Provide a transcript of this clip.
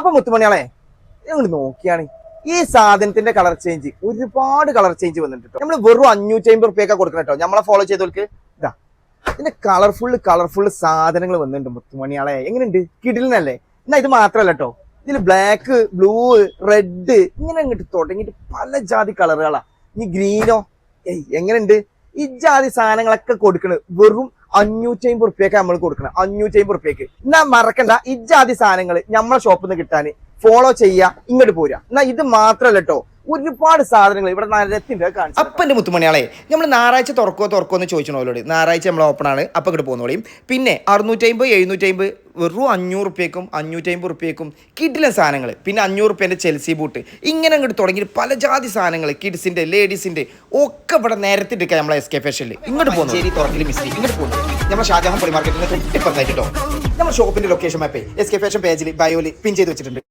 അപ്പൊ മുത്തുമണിയാളെ ഞങ്ങൾ നോക്കിയാണ് ഈ സാധനത്തിന്റെ കളർ ചേഞ്ച്, ഒരുപാട് കളർ ചേഞ്ച് വന്നിട്ട് നമ്മൾ വെറും 550 റുപ്യൊക്കെ കൊടുക്കണം കേട്ടോ. നമ്മളെ ഫോളോ ചെയ്തവർക്ക് ഇതാ ഇതിന്റെ കളർഫുള്ള് സാധനങ്ങൾ വന്നിട്ടുണ്ട് മുത്തുമണിയാളെ. എങ്ങനെയുണ്ട്? കിടിലനല്ലേ? എന്നാ ഇത് മാത്രല്ല കേട്ടോ, ഇതിൽ ബ്ലാക്ക്, ബ്ലൂ, റെഡ് ഇങ്ങനെ അങ്ങോട്ട് തുടങ്ങിയിട്ട് പല ജാതി കളറുകളാ. ഈ ഗ്രീനോ എങ്ങനെയുണ്ട്? ഈ ജാതി സാധനങ്ങളൊക്കെ കൊടുക്കണത് വെറും 550 റുപ്യൊക്കെ നമ്മൾ കൊടുക്കണം. 550 റുപ്യക്ക്. എന്നാ മറക്കണ്ട, ഈ ജാതി സാധനങ്ങൾ നമ്മളെ ഷോപ്പിൽ നിന്ന് കിട്ടാൻ ഫോളോ ചെയ്യുക, ഇങ്ങോട്ട് പോരാ. എന്നാ ഇത് മാത്രല്ല കേട്ടോ, ഒരുപാട് സാധനങ്ങൾ ഇവിടെ നരത്തിന്റെ കാണിച്ചു. അപ്പം എൻ്റെ മുത്തുമണിയാളെ, നമ്മൾ ഞായറാഴ്ച തുറക്കോ എന്ന് ചോദിച്ചോളോട്. ഞായറാഴ്ച നമ്മൾ ഓപ്പൺ ആണ്, അപ്പം ഇങ്ങോട്ട് പോകുന്നോളിയും. പിന്നെ 650, 750 വെറും 500 റുപ്യക്കും 550 റുപ്യക്കും കിഡിലെ സാധനങ്ങൾ. പിന്നെ 500 റുപ്യേൻ്റെ ചെൽസി ബൂട്ട്, ഇങ്ങനെ അങ്ങോട്ട് തുടങ്ങി പല ജാതി സാധനങ്ങൾ, കിഡ്സിന്റെ, ലേഡീസിന്റെ ഒക്കെ ഇവിടെ നേരത്തെ എടുക്കുക. നമ്മളെ SK ഫാഷനിൽ ഇങ്ങോട്ട് പോകുന്നു. ശരി, തുറക്കിൽ മിസ് ഇങ്ങോട്ട് പോകുന്നു. നമ്മുടെ ഷാജഹാൻ പൊളി മാർക്കറ്റിന്റെ തൊട്ടിപ്പുറത്തായിട്ട് കേട്ടോ. നമ്മുടെ ഷോപ്പിന്റെ ലൊക്കേഷൻ മാപ്പ് SK ഫാഷൻ പേജിൽ ബയോയിൽ പിൻ ചെയ്ത് വെച്ചിട്ടുണ്ട്.